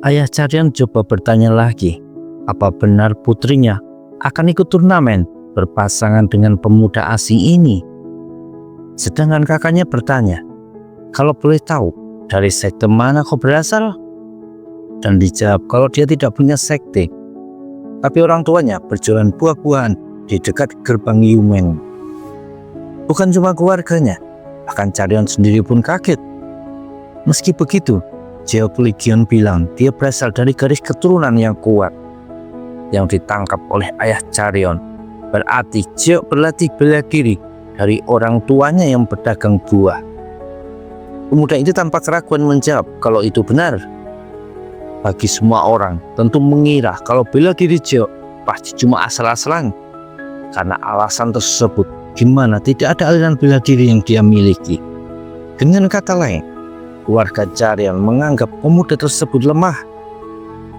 Ayah Caryon coba bertanya lagi, apa benar putrinya akan ikut turnamen berpasangan dengan pemuda asing ini? Sedangkan kakaknya bertanya, kalau boleh tahu, dari sekte mana kau berasal? Dan dijawab kalau dia tidak punya sekte, tapi orang tuanya berjualan buah-buahan di dekat gerbang Yumen. Bukan cuma keluarganya, bahkan Caryon sendiri pun kaget. Meski begitu, Jeok Legion bilang dia berasal dari garis keturunan yang kuat yang ditangkap oleh ayah Caryon. Berarti Jeok berlatih bela diri dari orang tuanya yang berdagang buah. Pemuda itu tanpa keraguan menjawab kalau itu benar. Bagi semua orang tentu mengira kalau bela diri Jeok pasti cuma asal-asalan. Karena alasan tersebut, gimana tidak ada aliran bela diri yang dia miliki. Dengan kata lain, keluarga Caryon menganggap pemuda tersebut lemah,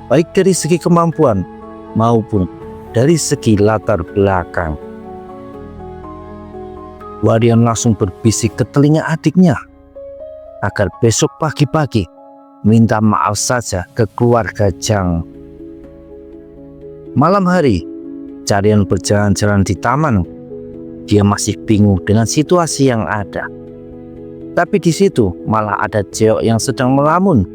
baik dari segi kemampuan maupun dari segi latar belakang. Hwaryeon langsung berbisik ke telinga adiknya agar besok pagi-pagi minta maaf saja ke keluarga Jang. Malam hari, Caryon berjalan-jalan di taman. Dia masih bingung dengan situasi yang ada. Tapi di situ malah ada Jeok yang sedang melamun.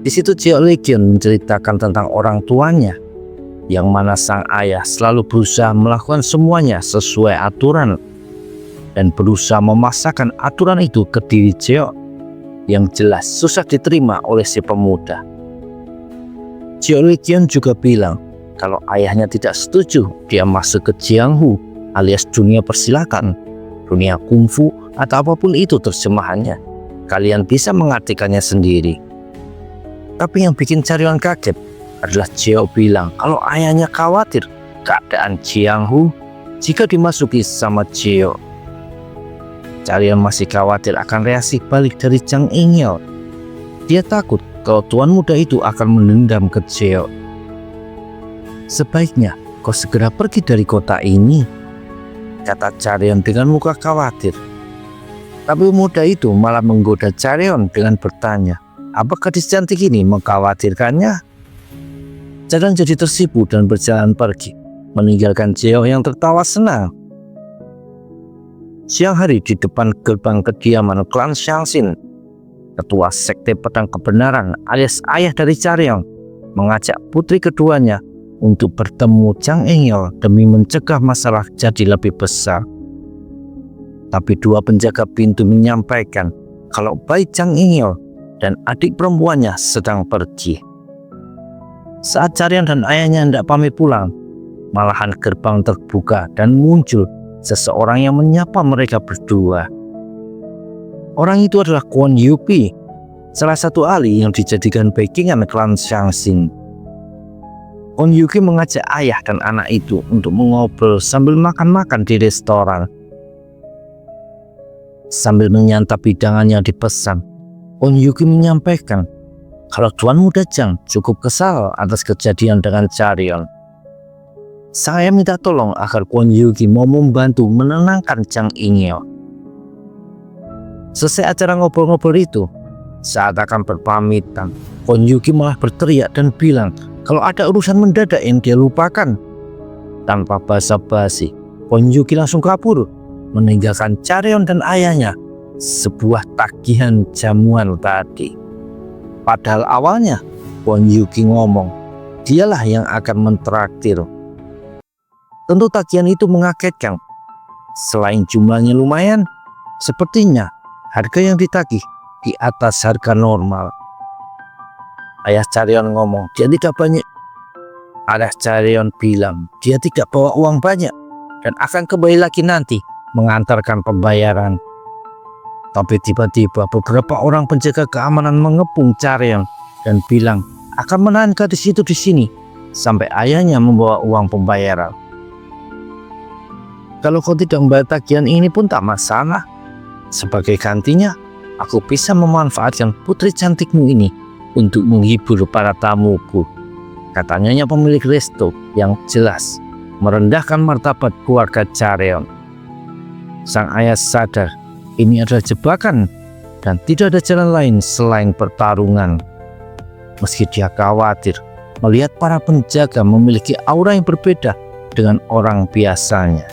Di situ Jeok Legion menceritakan tentang orang tuanya, yang mana sang ayah selalu berusaha melakukan semuanya sesuai aturan dan berusaha memaksakan aturan itu ke diri Jeok yang jelas susah diterima oleh si pemuda. Jeok Legion juga bilang kalau ayahnya tidak setuju dia masuk ke Jianghu alias dunia persilakan, dunia kungfu, atau apapun itu terjemahannya. Kalian bisa mengartikannya sendiri. Tapi yang bikin Caryon kaget adalah Jeok bilang kalau ayahnya khawatir keadaan Jianghu jika dimasuki sama Jeok. Caryon masih khawatir akan reaksi balik dari Jang Ingyeo. Dia takut kalau tuan muda itu akan menendam ke Jeok. Sebaiknya kau segera pergi dari kota ini, kata Caryon dengan muka khawatir. Tapi pemuda itu malah menggoda Caryon dengan bertanya, apa gadis cantik ini mengkhawatirkannya? Caryon jadi tersipu dan berjalan pergi, meninggalkan Jeok yang tertawa senang. Siang hari di depan gerbang kediaman klan Shangshin, ketua sekte pedang kebenaran alias ayah dari Caryon mengajak putri keduanya untuk bertemu Jang Ingyeo demi mencegah masalah jadi lebih besar. Tapi dua penjaga pintu menyampaikan kalau bayi Jang Ingyeo dan adik perempuannya sedang pergi. Saat Caryon dan ayahnya hendak pamit pulang, malahan gerbang terbuka dan muncul seseorang yang menyapa mereka berdua. Orang itu adalah Kwon Yuki, salah satu ahli yang dijadikan backingan klan Shangshin. Kwon Yuki mengajak ayah dan anak itu untuk mengobrol sambil makan-makan di restoran. Sambil menyantap hidangan yang dipesan, Kwon Yuki menyampaikan kalau tuan muda Jang cukup kesal atas kejadian dengan Caryon. Saya minta tolong agar Kwon Yuki mau membantu menenangkan Jang Ingyeo. Selesai acara ngobrol-ngobrol itu, saat akan berpamitan, Kwon Yuki malah berteriak dan bilang kalau ada urusan mendadak yang dia lupakan. Tanpa basa-basi, Kwon Yuki langsung kabur, meninggalkan Caryon dan ayahnya sebuah tagihan jamuan tadi. Padahal awalnya Kwon Yuki ngomong dialah yang akan mentraktir. Tentu tagihan itu mengagetkan. Selain jumlahnya lumayan, sepertinya harga yang ditagih di atas harga normal. Ayah Caryon ngomong dia tidak banyak. Ayah Caryon bilang dia tidak bawa uang banyak dan akan kembali lagi nanti mengantarkan pembayaran. Tapi tiba-tiba beberapa orang penjaga keamanan mengepung Caryon dan bilang akan menahan gadis itu di sini sampai ayahnya membawa uang pembayaran. Kalau kau tidak membayar tagihan ini pun tak masalah. Sebagai gantinya, aku bisa memanfaatkan putri cantikmu ini untuk menghibur para tamuku, katanya pemilik resto yang jelas merendahkan martabat keluarga Caryon. Sang ayah sadar ini adalah jebakan dan tidak ada jalan lain selain pertarungan. meski dia khawatir melihat para penjaga memiliki aura yang berbeda dengan orang biasanya.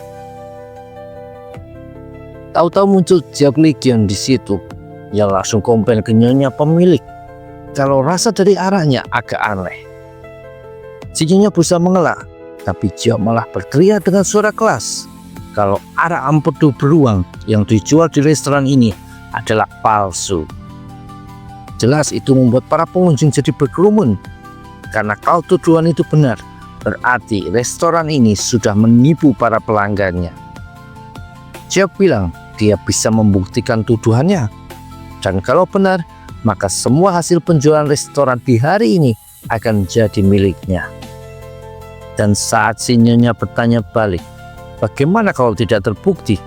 Tahu-tahu muncul Geok Legion di situ. Ia langsung komplain ke nyonya pemilik kalau rasa dari arahnya agak aneh. Si nyonya berusaha mengelak, tapi Geok malah berteriak dengan suara keras kalau arak empedu beruang yang dijual di restoran ini adalah palsu. Jelas itu membuat para pengunjung jadi berkerumun, karena kalau tuduhan itu benar, berarti restoran ini sudah menipu para pelanggannya. Geok bilang dia bisa membuktikan tuduhannya, dan kalau benar, maka semua hasil penjualan restoran di hari ini akan jadi miliknya. Dan saat si nyonya bertanya balik, bagaimana kalau tidak terbukti?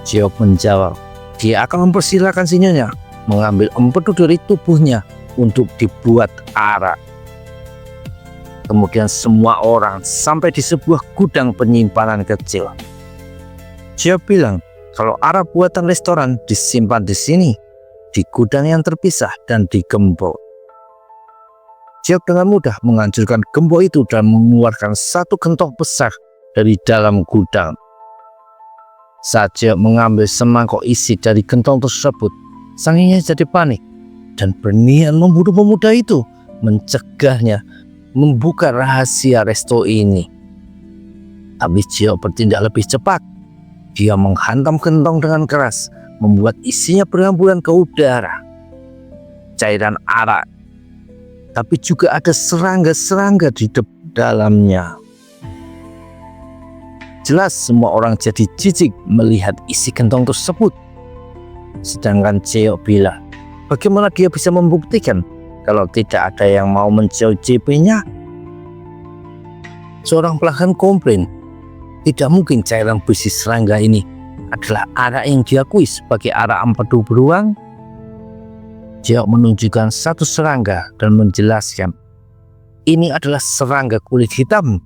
Geok menjawab, dia akan mempersilahkan si nyonya mengambil empedu dari tubuhnya untuk dibuat arak. Kemudian semua orang sampai di sebuah gudang penyimpanan kecil. Geok bilang kalau arak buatan restoran disimpan di sini, di gudang yang terpisah dan digembok. Geok dengan mudah menghancurkan gembok itu dan mengeluarkan satu gentong besar dari dalam gudang. Saat Geok mengambil semangkok isi dari gentong tersebut, sanginya jadi panik dan berniat membunuh pemuda itu, mencegahnya membuka rahasia resto ini. Tapi Geok bertindak lebih cepat. Dia menghantam gentong dengan keras, membuat isinya berhamburan ke udara. Cairan arak, tapi juga ada serangga-serangga di dalamnya. Jelas semua orang jadi jijik melihat isi gentong tersebut. Sedangkan Geok bilang, bagaimana dia bisa membuktikan kalau tidak ada yang mau mencicipinya? Seorang pelanggan komplain, tidak mungkin cairan berisi serangga ini adalah arak yang diakui sebagai arak empedu beruang. Geok menunjukkan satu serangga dan menjelaskan, ini adalah serangga kulit hitam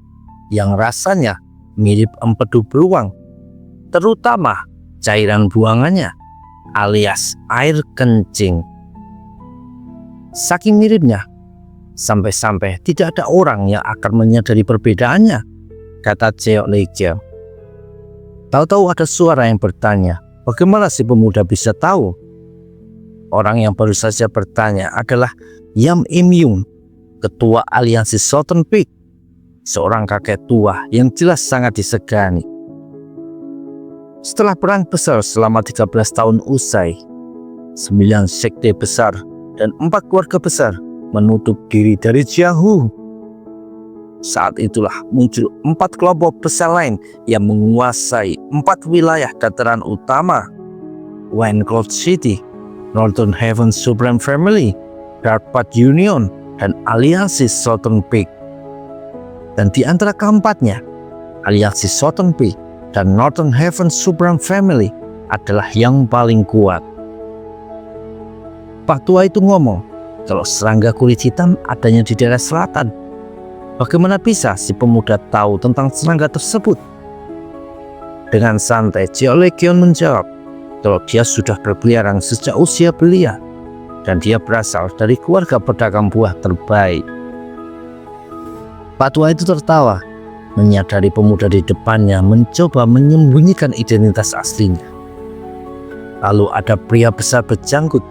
yang rasanya mirip empedu beruang, terutama cairan buangannya alias air kencing. Saking miripnya, sampai-sampai tidak ada orang yang akan menyadari perbedaannya, kata Geok Legion. Tahu-tahu ada suara yang bertanya, bagaimana si pemuda bisa tahu? Orang yang baru saja bertanya adalah Yam Im-yung, ketua aliansi Southern Peak, seorang kakek tua yang jelas sangat disegani. Setelah perang besar selama 13 tahun usai, 9 sekte besar dan 4 keluarga besar menutup diri dari Jianghu. Saat itulah muncul 4 kelompok besar lain yang menguasai 4 wilayah dataran utama: Wayne Cloud City, Northern Heaven Supreme Family, Dark Path Union, dan aliansi Southern Peak. Dan di antara keempatnya, aliansi Southern Peak dan Northern Heaven Supreme Family adalah yang paling kuat. Pak tua itu ngomong kalau serangga kulit hitam adanya di daerah selatan. Bagaimana bisa si pemuda tahu tentang serangga tersebut? Dengan santai, Geok Legion menjawab kalau dia sudah berkeliaran sejak usia belia dan dia berasal dari keluarga pedagang buah terbaik. Pak tua itu tertawa, menyadari pemuda di depannya mencoba menyembunyikan identitas aslinya. Lalu ada pria besar berjanggut,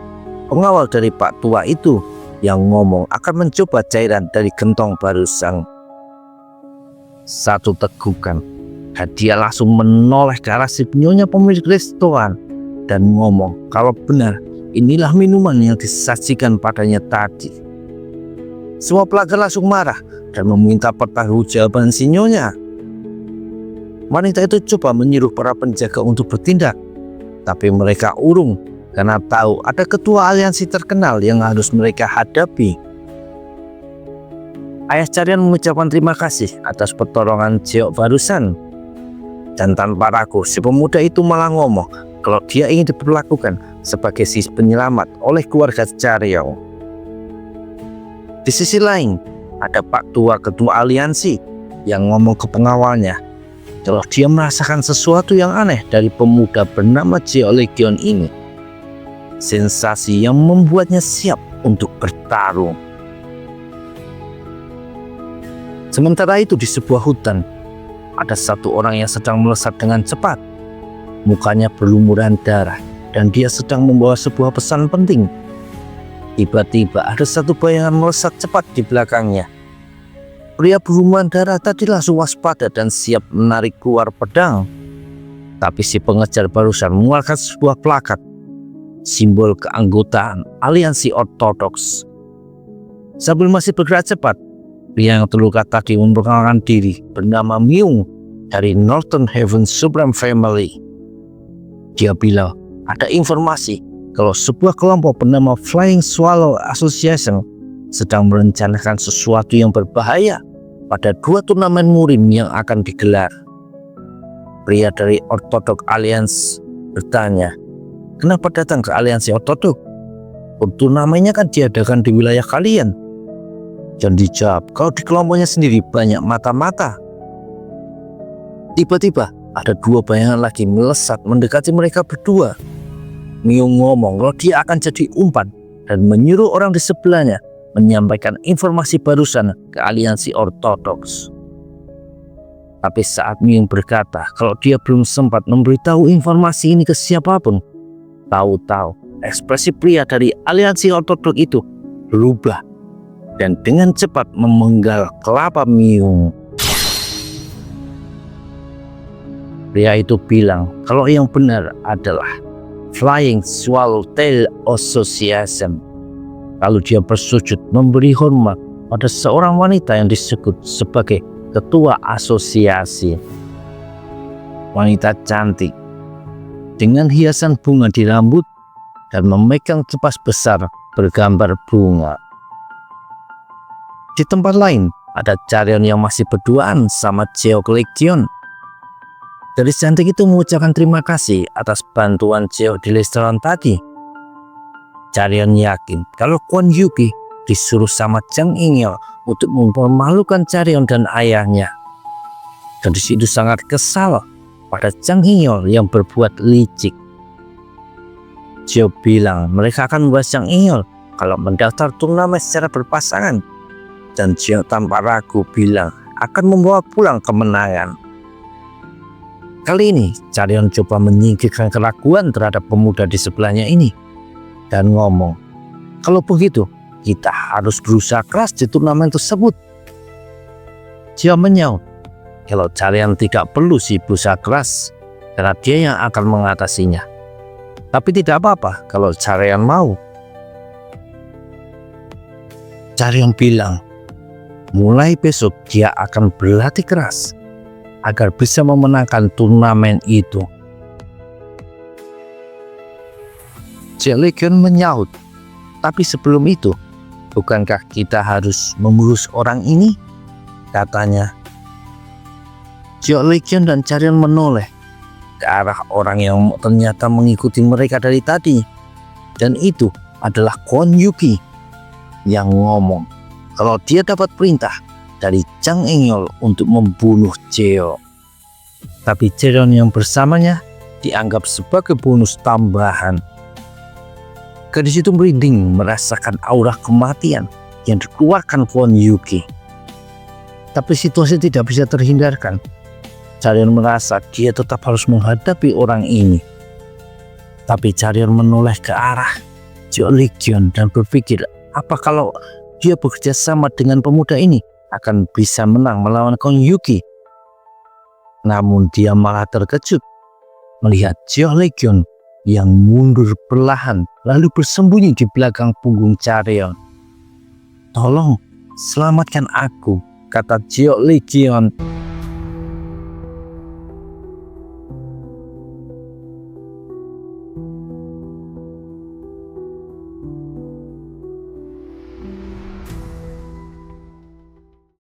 pengawal dari Pak tua itu, yang ngomong akan mencoba cairan dari gentong barusan. Satu tegukan, dan dia langsung menoleh ke arah si nyonya pemilik restoran dan ngomong kalau benar inilah minuman yang disajikan padanya tadi. Semua pelanggan langsung marah dan meminta pertanggungjawaban si nyonya. Wanita itu coba menyuruh para penjaga untuk bertindak, tapi mereka urung karena tahu ada ketua aliansi terkenal yang harus mereka hadapi. Ayah Carian mengucapkan terima kasih atas pertolongan Geok barusan. Dan tanpa ragu, si pemuda itu malah ngomong kalau dia ingin diperlakukan sebagai si penyelamat oleh keluarga Carion. Di sisi lain, ada Pak tua ketua aliansi yang ngomong ke pengawalnya kalau dia merasakan sesuatu yang aneh dari pemuda bernama Geok Legion ini. Sensasi yang membuatnya siap untuk bertarung. Sementara itu di sebuah hutan, ada satu orang yang sedang melesat dengan cepat. Mukanya berlumuran darah dan dia sedang membawa sebuah pesan penting. Tiba-tiba ada satu bayangan melesat cepat di belakangnya. Pria berlumuran darah tadi langsung waspada dan siap menarik keluar pedang. Tapi si pengejar barusan mengeluarkan sebuah plakat, simbol keanggotaan aliansi ortodoks. Sambil masih bergerak cepat, pria yang terluka tadi memperkenalkan diri bernama Myung dari Northern Heaven Supreme Family. Dia bilang ada informasi kalau sebuah kelompok bernama Flying Swallow Association sedang merencanakan sesuatu yang berbahaya pada 2 turnamen murim yang akan digelar. Pria dari Orthodox Alliance bertanya, kenapa datang ke aliansi Orthodox? Turnamennya kan diadakan di wilayah kalian. Dan dijawab, kalau di kelompoknya sendiri banyak mata-mata. Tiba-tiba ada 2 bayangan lagi melesat mendekati mereka berdua. Myung ngomong kalau dia akan jadi umpan dan menyuruh orang di sebelahnya menyampaikan informasi barusan ke aliansi ortodoks. Tapi saat Myung berkata kalau dia belum sempat memberitahu informasi ini ke siapapun, tahu-tahu ekspresi pria dari aliansi ortodoks itu berubah dan dengan cepat memenggal kelapa Myung. Pria itu bilang kalau yang benar adalah Flying Swallowtail Association. Lalu dia bersujud memberi hormat pada seorang wanita yang disebut sebagai ketua asosiasi. Wanita cantik dengan hiasan bunga di rambut dan memegang kipas besar bergambar bunga. Di tempat lain ada Chaeryeon yang masih berduaan sama Jeok Legion. Gadis cantik itu mengucapkan terima kasih atas bantuan Jeok di restoran tadi. Chaeryeon yakin kalau Kwon Yuki disuruh sama Jang In-yeol untuk mempermalukan Chaeryeon dan ayahnya. Gadis itu sangat kesal pada Jang In-yeol yang berbuat licik. Jeok bilang mereka akan membahas Jang In-yeol kalau mendaftar turnamen secara berpasangan. Dan Jeok tanpa ragu bilang akan membawa pulang kemenangan. Kali ini Chaeryeon coba menyingkirkan keraguan terhadap pemuda di sebelahnya ini dan ngomong, kalau begitu kita harus berusaha keras di turnamen tersebut. Jeok menyaut kalau Chaeryeon tidak perlu berusaha keras karena dia yang akan mengatasinya. Tapi tidak apa-apa kalau Chaeryeon mau. Chaeryeon bilang mulai besok dia akan berlatih keras agar bisa memenangkan turnamen itu. Jeok Legion menyaut, tapi sebelum itu, bukankah kita harus mengurus orang ini? Katanya. Jeok Legion dan Chaeryeon menoleh ke arah orang yang ternyata mengikuti mereka dari tadi. Dan itu adalah Kwon Yuki yang ngomong kalau dia dapat perintah dari Jang In-yeol untuk membunuh Jeok. Tapi Chaeryeon yang bersamanya dianggap sebagai bonus tambahan. Gadis itu merinding merasakan aura kematian yang dikeluarkan Kwon Yuki. Tapi situasi tidak bisa terhindarkan. Chaeryeon merasa dia tetap harus menghadapi orang ini. Tapi Chaeryeon menoleh ke arah Jeok Legion dan berpikir, apa kalau dia bekerja sama dengan pemuda ini akan bisa menang melawan Kwon Yuki. Namun dia malah terkejut melihat Jeok Legion yang mundur perlahan lalu bersembunyi di belakang punggung Chaeryeon. Tolong selamatkan aku, kata Jeok Legion.